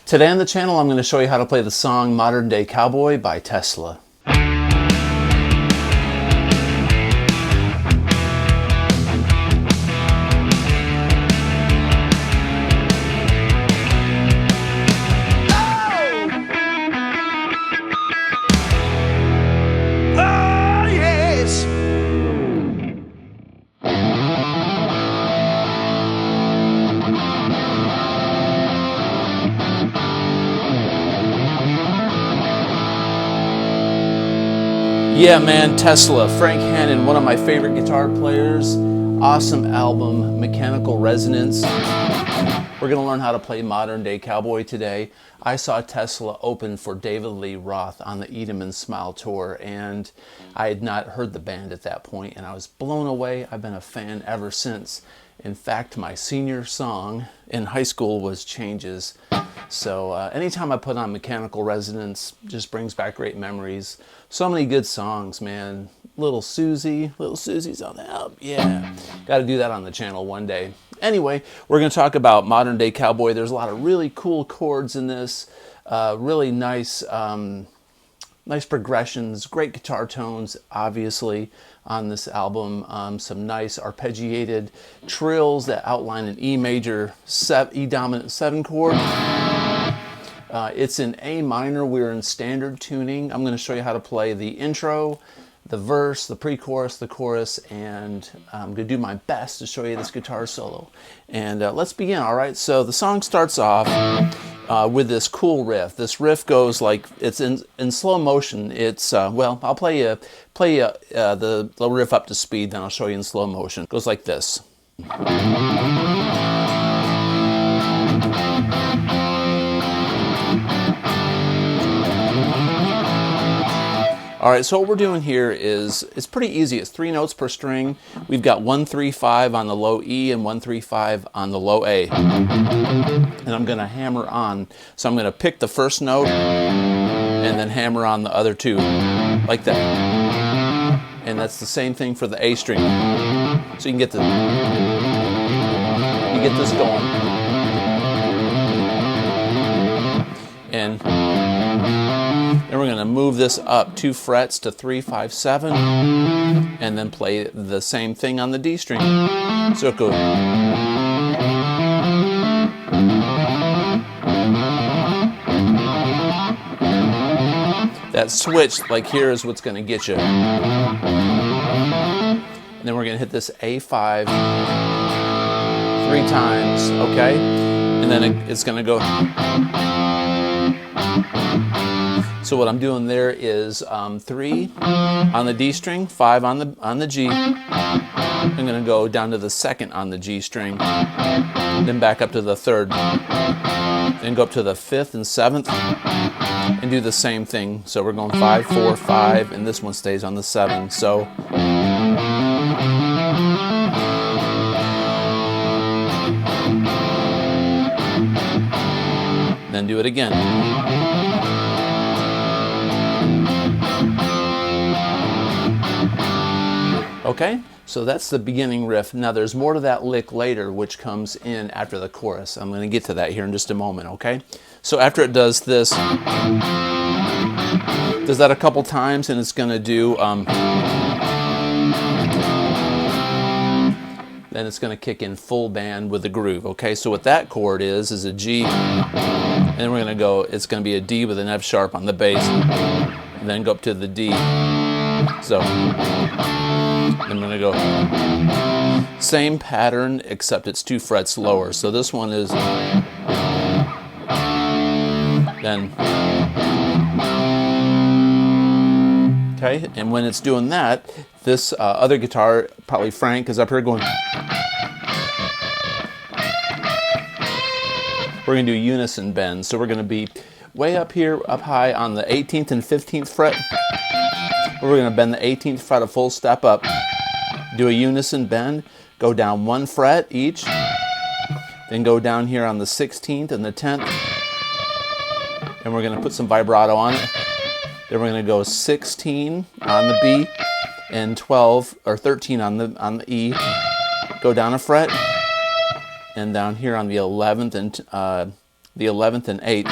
Today on the channel, I'm going to show you how to play the song Modern Day Cowboy by Tesla. Yeah, man, Tesla, Frank Hannon, one of my favorite guitar players. Awesome album, Mechanical Resonance. We're going to learn how to play Modern Day Cowboy today. I saw Tesla open for David Lee Roth on the Eat 'Em and Smile tour, and I had not heard the band at that point, and I was blown away. I've been a fan ever since. In fact, my senior song in high school was Changes. So anytime I put on Mechanical Resonance, just brings back great memories. So many good songs, man. Little Susie's on the album. Yeah, got to do that on the channel one day. Anyway, we're going to talk about Modern Day Cowboy. There's a lot of really cool chords in this, really nice progressions, great guitar tones, obviously, on this album. Some nice arpeggiated trills that outline an E major, E dominant 7 chord. It's in A minor. We're in standard tuning. I'm going to show you how to play the intro, the verse, the pre-chorus, the chorus, and I'm going to do my best to show you this guitar solo. And let's begin, all right? So the song starts off with this cool riff. This riff goes like, it's in slow motion. It's, well, I'll play you the riff up to speed, then I'll show you in slow motion. It goes like this. All right, so what we're doing here is, it's pretty easy. It's 3 notes per string. We've got 1, 3, 5 on the low E and 1, 3, 5 on the low A. And I'm gonna hammer on. So I'm gonna pick the first note and then hammer on the other 2, like that. And that's the same thing for the A string. So you can get this going. And then we're going to move this up 2 frets to 3, 5, 7, and then play the same thing on the D string. So it goes. That switch, like here, is what's going to get you. And then we're going to hit this A5 3 times, okay? And then it's going to go. So what I'm doing there is 3 on the D string, 5 on the G. I'm going to go down to the 2nd on the G string, then back up to the 3rd, then go up to the 5th and 7th, and do the same thing. So we're going 5, 4, 5, and this one stays on the 7. So then do it again. Okay, so that's the beginning riff. Now there's more to that lick later, which comes in after the chorus. I'm going to get to that here in just a moment, okay? So after it does this, does that a couple times, and it's going to do, then it's going to kick in full band with the groove, okay? So what that chord is a G, and then we're going to go, it's going to be a D with an F sharp on the bass, and then go up to the D. So I'm going to go same pattern, except it's 2 frets lower. So this one is then, okay, and when it's doing that, this other guitar, probably Frank, is up here going. We're going to do unison bends. So we're going to be way up here, up high on the 18th and 15th fret. We're going to bend the 18th fret a full step up, do a unison bend, go down 1 fret each, then go down here on the 16th and the 10th, and we're going to put some vibrato on it. Then we're going to go 16 on the B and 12 or 13 on the E, go down a fret, and down here on the 11th and the 11th and 8th.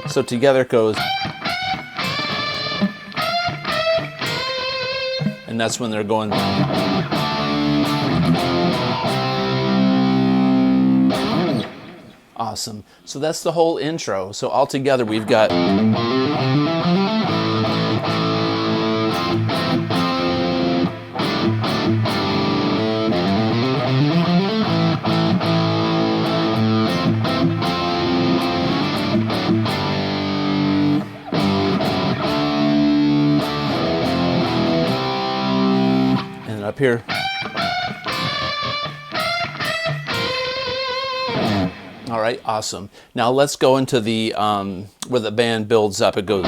So together it goes, and that's when they're going. Awesome. So that's the whole intro. So all together we've got. And up here. All right, awesome. Now let's go into the where the band builds up. It goes.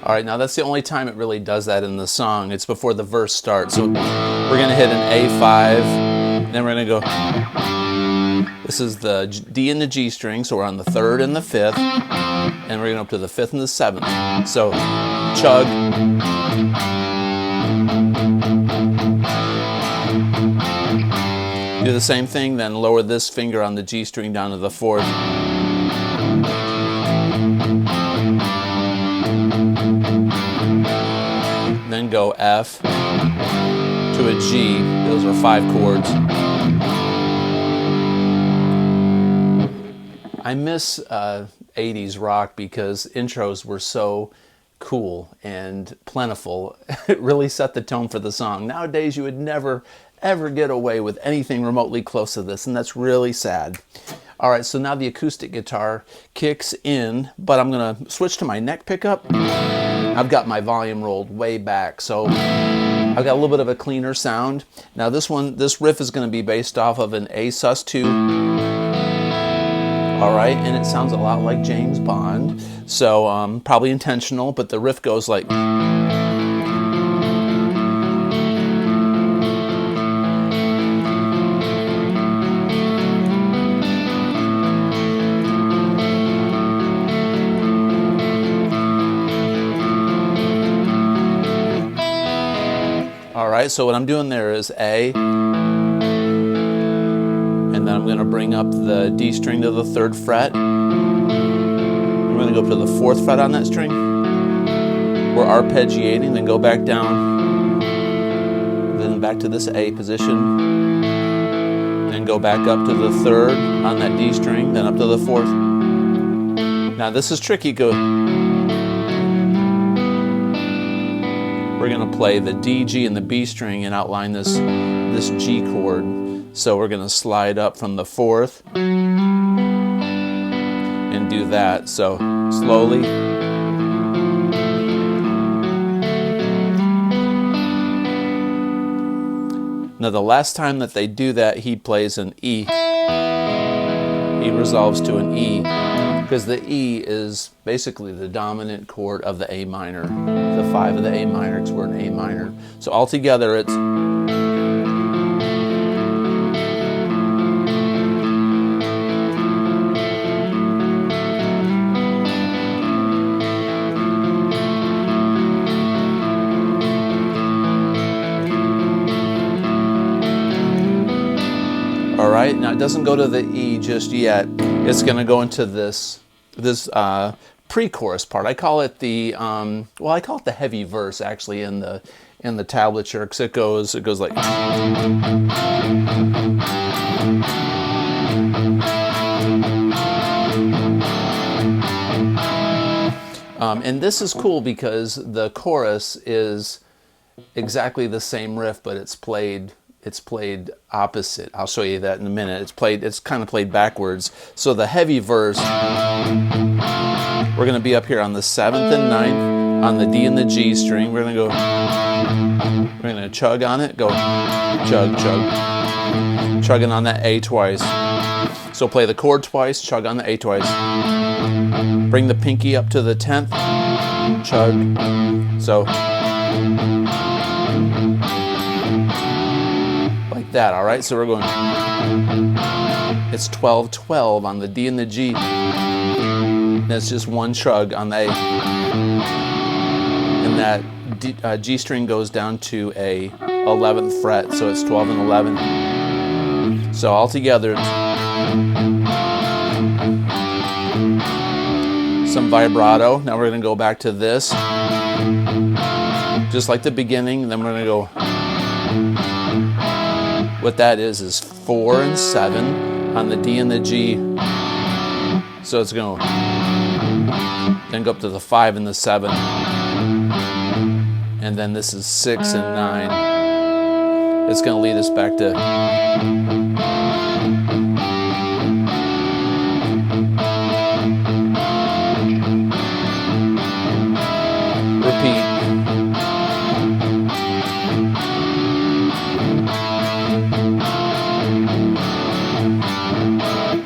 All right, now that's the only time it really does that in the song. It's before the verse starts. So we're gonna hit an A5, then we're gonna go. This is the D and the G string, so we're on the 3rd and the 5th, and we're going up to the 5th and the 7th. So, chug. Do the same thing, then lower this finger on the G string down to the 4th. Then go F to a G. Those are 5 chords. I miss 80s rock because intros were so cool and plentiful. It really set the tone for the song. Nowadays you would never ever get away with anything remotely close to this, and that's really sad. All right, so now the acoustic guitar kicks in, but I'm gonna switch to my neck pickup. I've got my volume rolled way back, so I've got a little bit of a cleaner sound. Now this riff is gonna be based off of an A sus2. All right, and it sounds a lot like James Bond, so probably intentional, but the riff goes like. All right, so what I'm doing there is A, and then I'm going to bring up the D string to the 3rd fret. We're going to go up to the 4th fret on that string. We're arpeggiating, then go back down, then back to this A position, then go back up to the 3rd on that D string, then up to the 4th. Now this is tricky. We're going to play the D, G, and the B string and outline this G chord. So we're going to slide up from the 4th and do that. So slowly. Now the last time that they do that, he plays an E. He resolves to an E because the E is basically the dominant chord of the A minor. The 5 of the A minor, because we're in A minor. So altogether it's. All right, now it doesn't go to the E just yet. It's going to go into this pre-chorus part. I call it the I call it the heavy verse actually in the tablature, because it goes like. And this is cool because the chorus is exactly the same riff, but it's played opposite. I'll show you that in a minute. It's kind of played backwards. So the heavy verse, we're going to be up here on the 7th and 9th on the D and the G string. We're going to chug on it, go chug, chug, chugging on that A twice. So play the chord twice, chug on the A twice. Bring the pinky up to the 10th, chug. So that, all right? So we're going. it's 12-12 on the D and the G. That's just one shrug on the A. And that G string goes down to a 11th fret, so it's 12 and 11. So all together, some vibrato. Now we're going to go back to this, just like the beginning. Then we're going to go. What that is 4 and 7 on the D and the G. So it's going to then go up to the 5 and the 7. And then this is 6 and 9. It's going to lead us back to repeat.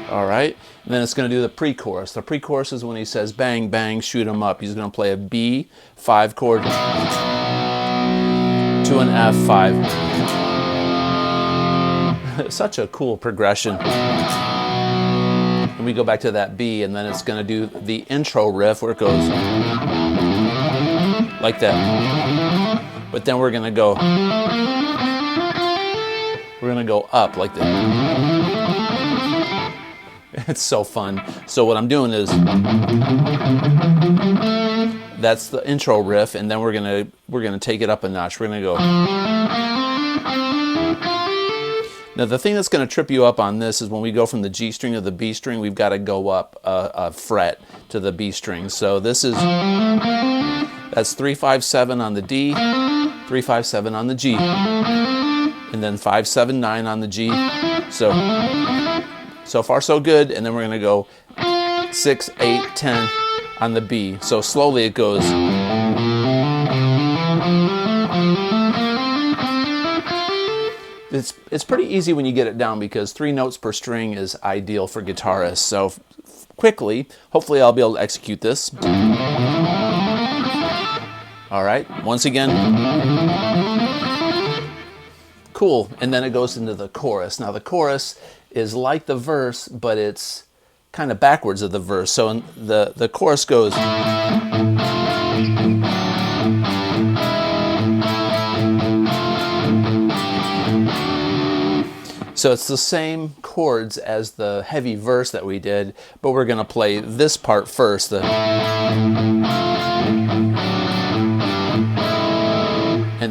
All right. And then it's going to do the pre-chorus. The pre-chorus is when he says bang, bang, shoot 'em up. He's going to play a B 5 chord to an F5. Such a cool progression. And we go back to that B, and then it's going to do the intro riff where it goes like that. But then we're going to go up like that. It's so fun. So what I'm doing is, that's the intro riff, and then we're gonna take it up a notch. We're gonna go. Now the thing that's gonna trip you up on this is when we go from the G string to the B string, we've got to go up a fret to the B string. So that's 3-5-7 on the D, 3-5-7 on the G, and then 5-7-9 on the G. So far so good, and then we're going to go 6-8-10 on the B. So slowly it goes. It's pretty easy when you get it down because 3 notes per string is ideal for guitarists. So quickly, hopefully I'll be able to execute this. All right, once again. Cool, and then it goes into the chorus. Now the chorus is like the verse, but it's kind of backwards of the verse. So the chorus goes. So it's the same chords as the heavy verse that we did, but we're going to play this part first. And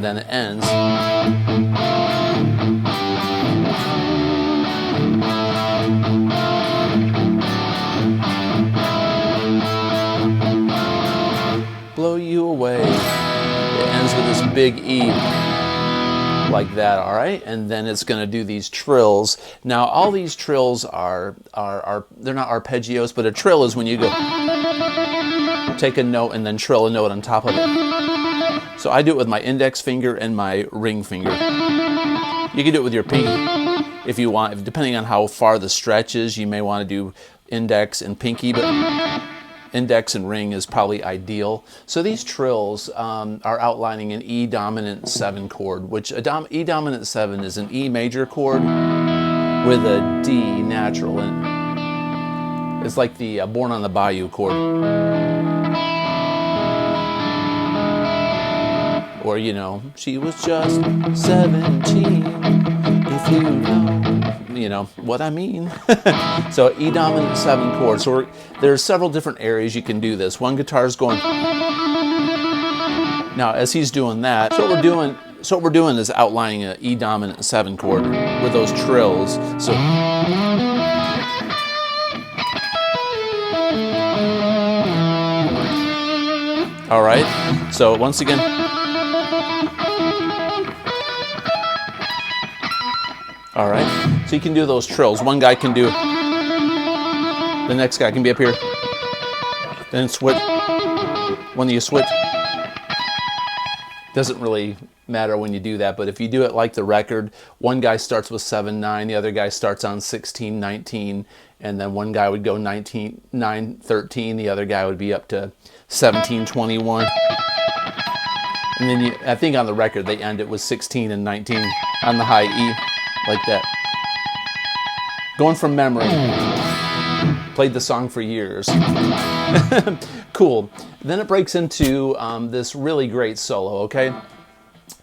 then it ends. Blow you away. It ends with this big E like that, all right? And then it's going to do these trills. Now, all these trills are they're not arpeggios, but a trill is when you go take a note and then trill a note on top of it. So I do it with my index finger and my ring finger. You can do it with your pinky if you want. Depending on how far the stretch is, you may want to do index and pinky, but index and ring is probably ideal. So these trills are outlining an E dominant 7 chord, which E dominant 7 is an E major chord with a D natural. And it's like the Born on the Bayou chord. Or, you know, she was just 17, if you know. You know what I mean. So E dominant 7 chord. So there's several different areas you can do this. One guitar is going. Now as he's doing that, so what we're doing is outlining an E dominant 7 chord with those trills. So all right. So once again. All right, so you can do those trills. One guy can do, the next guy can be up here, then switch. When you switch, doesn't really matter when you do that, but if you do it like the record, one guy starts with 7-9, the other guy starts on 16-19, and then one guy would go 19-9-13, the other guy would be up to 17-21. And then I think on the record they end it with 16 and 19 on the high E. Like that. Going from memory. Played the song for years. Cool. Then it breaks into this really great solo, okay?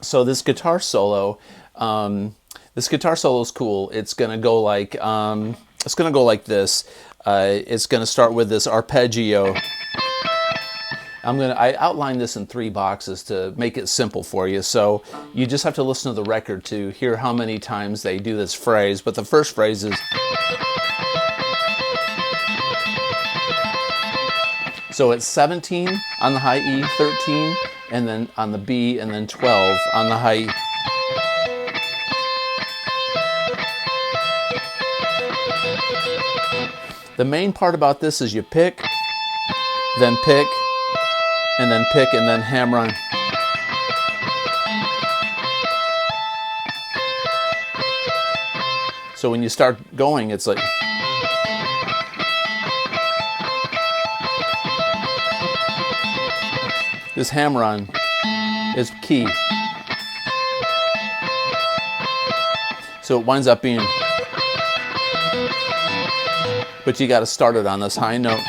So this guitar solo is cool. It's gonna go like this. It's gonna start with this arpeggio. I outlined this in 3 boxes to make it simple for you. So you just have to listen to the record to hear how many times they do this phrase. But the first phrase is. So it's 17 on the high E, 13, and then on the B, and then 12 on the high E. The main part about this is you pick, then pick, and then pick, and then hammer on. So when you start going, it's like. This hammer-on is key. So it winds up being, but you got to start it on this high note.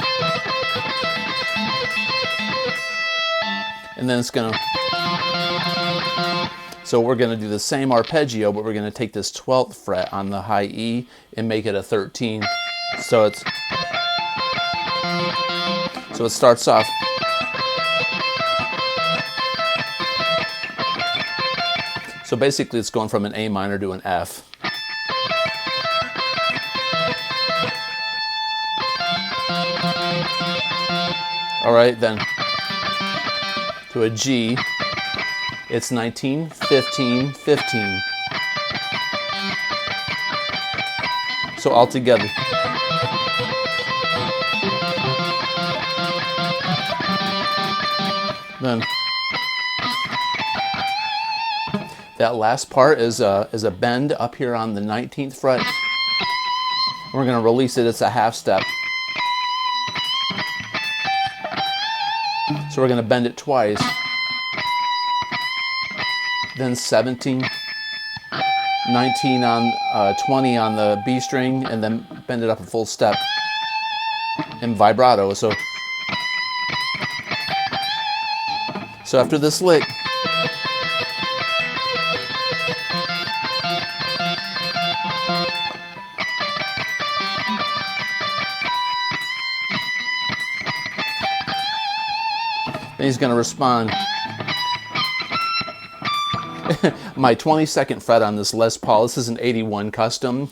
And then it's going to, so we're going to do the same arpeggio, but we're going to take this 12th fret on the high E and make it a 13. So it starts off. So basically it's going from an A minor to an F. All right, then to a G, it's 19, 15, 15. So all together. Then that last part is a bend up here on the 19th fret. We're going to release it. It's a half step. So we're going to bend it twice. Then 17, 19 on 20 on the B string, and then bend it up a full step in vibrato. So after this lick, then he's going to respond. My 22nd fret on this Les Paul, this is an 81 custom.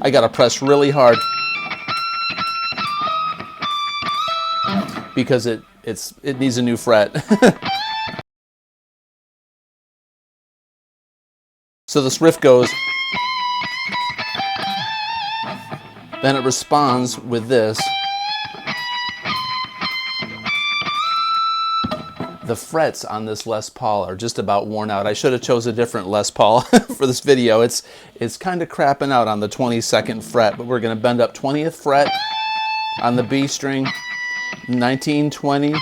I got to press really hard because it needs a new fret. So this riff goes, then it responds with this. The frets on this Les Paul are just about worn out. I should have chose a different Les Paul for this video. It's kind of crapping out on the 22nd fret, but we're going to bend up 20th fret on the B string, 19, 20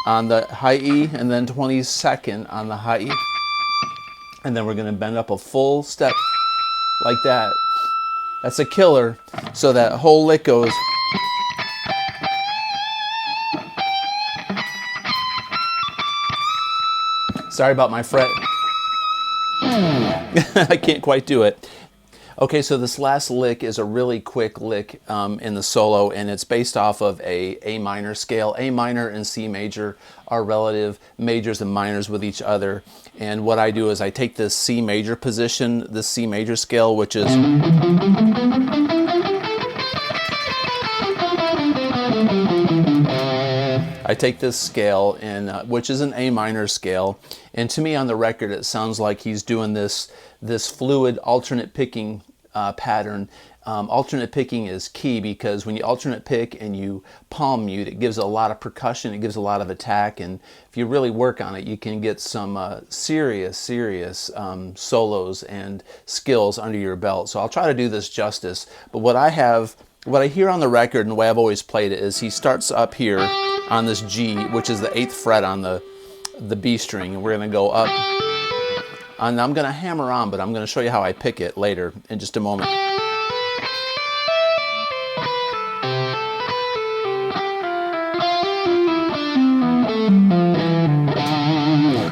on the high E, and then 22nd on the high E. And then we're going to bend up a full step like that. That's a killer. So that whole lick goes. Sorry about my fret. I can't quite do it. Okay, so this last lick is a really quick lick in the solo, and it's based off of a minor scale. A minor and C major are relative majors and minors with each other. And what I do is I take this C major position, this C major scale, which is I take this scale, which is an A minor scale, and to me on the record it sounds like he's doing this fluid alternate picking pattern. Alternate picking is key because when you alternate pick and you palm mute, it gives a lot of percussion, it gives a lot of attack, and if you really work on it, you can get some serious solos and skills under your belt. So I'll try to do this justice. But what I hear on the record and the way I've always played it is he starts up here on this G, which is the 8th fret on the B string, and we're going to go up. And I'm going to hammer on, but I'm going to show you how I pick it later in just a moment.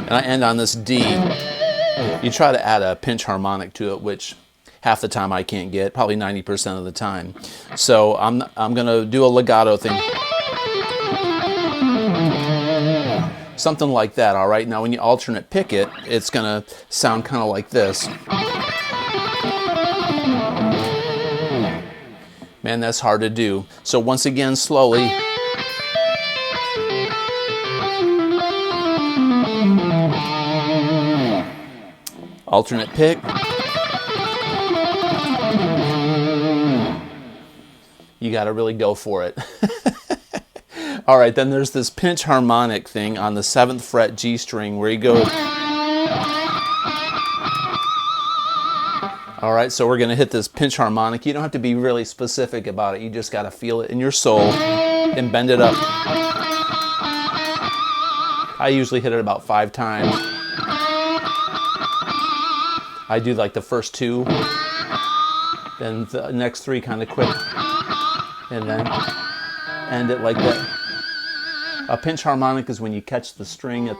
and I end on this D. You try to add a pinch harmonic to it, which half the time I can't get, probably 90% of the time. So I'm gonna do a legato thing. Something like that, all right? Now when you alternate pick it, it's gonna sound kind of like this. Man, that's hard to do. So once again, slowly. Alternate pick. You gotta really go for it. All right, then there's this pinch harmonic thing on the 7th fret G string where you go. All right, so we're gonna hit this pinch harmonic. You don't have to be really specific about it. You just gotta feel it in your soul and bend it up. I usually hit it about 5 times. I do like the first 2, then the next 3 kind of quick, and then end it like that. A pinch harmonic is when you catch the string at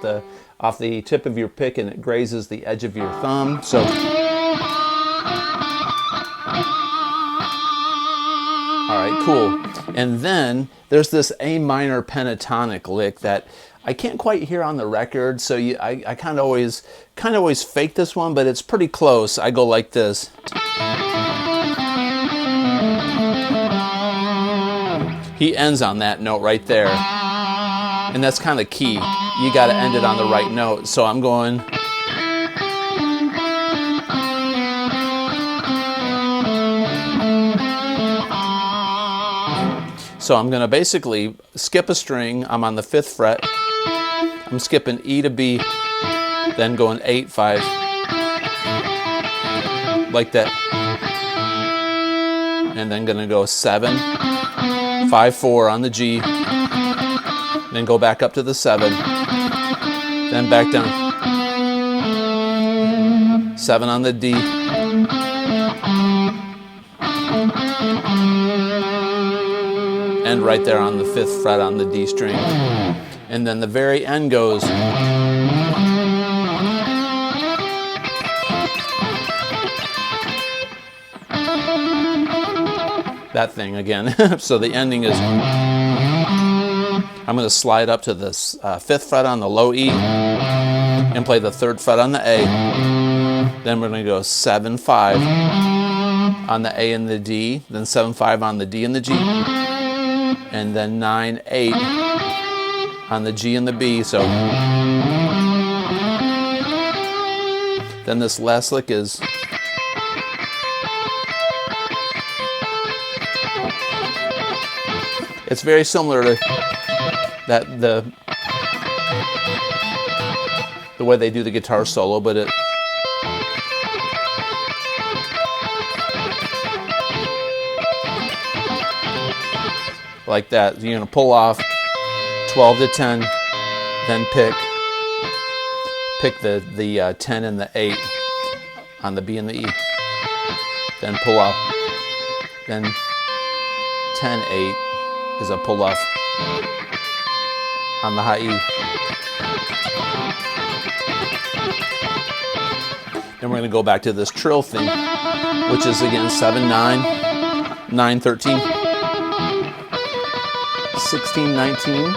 off the tip of your pick and it grazes the edge of your thumb. So, all right, cool. And then there's this A minor pentatonic lick that I can't quite hear on the record, so I kind of always fake this one, but it's pretty close. I go like this. He ends on that note right there. And that's kind of key. You got to end it on the right note. So I'm going. So I'm going to basically skip a string. I'm on the 5th fret. I'm skipping E to B, then going 8, 5, like that. And then going to go 7, 5, 4 on the G. Then go back up to the 7, then back down. 7 on the D. And right there on the 5th fret on the D string. And then the very end goes. That thing again. So the ending is. I'm going to slide up to the 5th fret on the low E and play the 3rd fret on the A. Then we're going to go 7, 5 on the A and the D, then 7, 5 on the D and the G, and then 9, 8 on the G and the B. So then this last lick is. It's very similar to that the way they do the guitar solo, but it like that. You're gonna pull off 12 to 10, then pick the 10 and the 8 on the B and the E, then pull off, then 10, 8 is a pull off on the high E. Then we're going to go back to this trill thing, which is again 7, 9, 9, 13, 16, 19.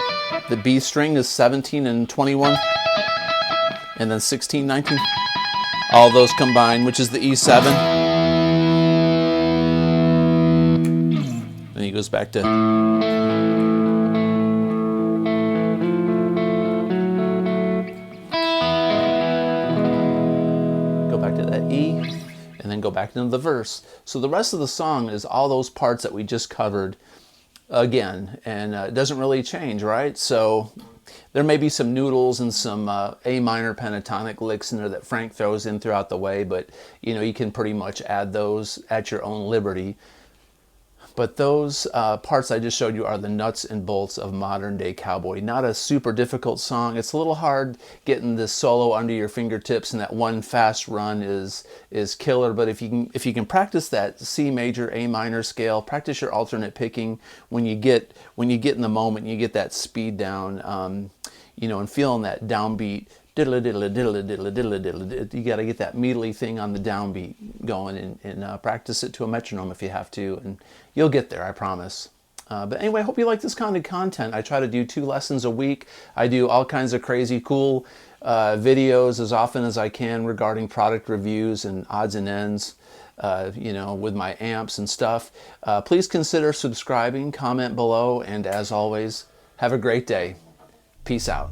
The B string is 17 and 21, and then 16, 19. All those combined, which is the E7. Then he goes back to. And then go back into the verse. So the rest of the song is all those parts that we just covered again, and it doesn't really change, right? So there may be some noodles and some A minor pentatonic licks in there that Frank throws in throughout the way, but you know, you can pretty much add those at your own liberty. But those parts I just showed you are the nuts and bolts of modern day Cowboy. Not a super difficult song. It's a little hard getting this solo under your fingertips, and that one fast run is killer. But if you can practice that C major A minor scale, practice your alternate picking when you get in the moment, you get that speed down, you know, and feeling that downbeat diddle diddle diddle diddle diddle diddle. You got to get that mealy thing on the downbeat going, and practice it to a metronome if you have to, and you'll get there, I promise. But anyway, I hope you like this kind of content. I try to do 2 lessons a week. I do all kinds of crazy cool videos as often as I can regarding product reviews and odds and ends, with my amps and stuff. Please consider subscribing, comment below, and as always, have a great day. Peace out.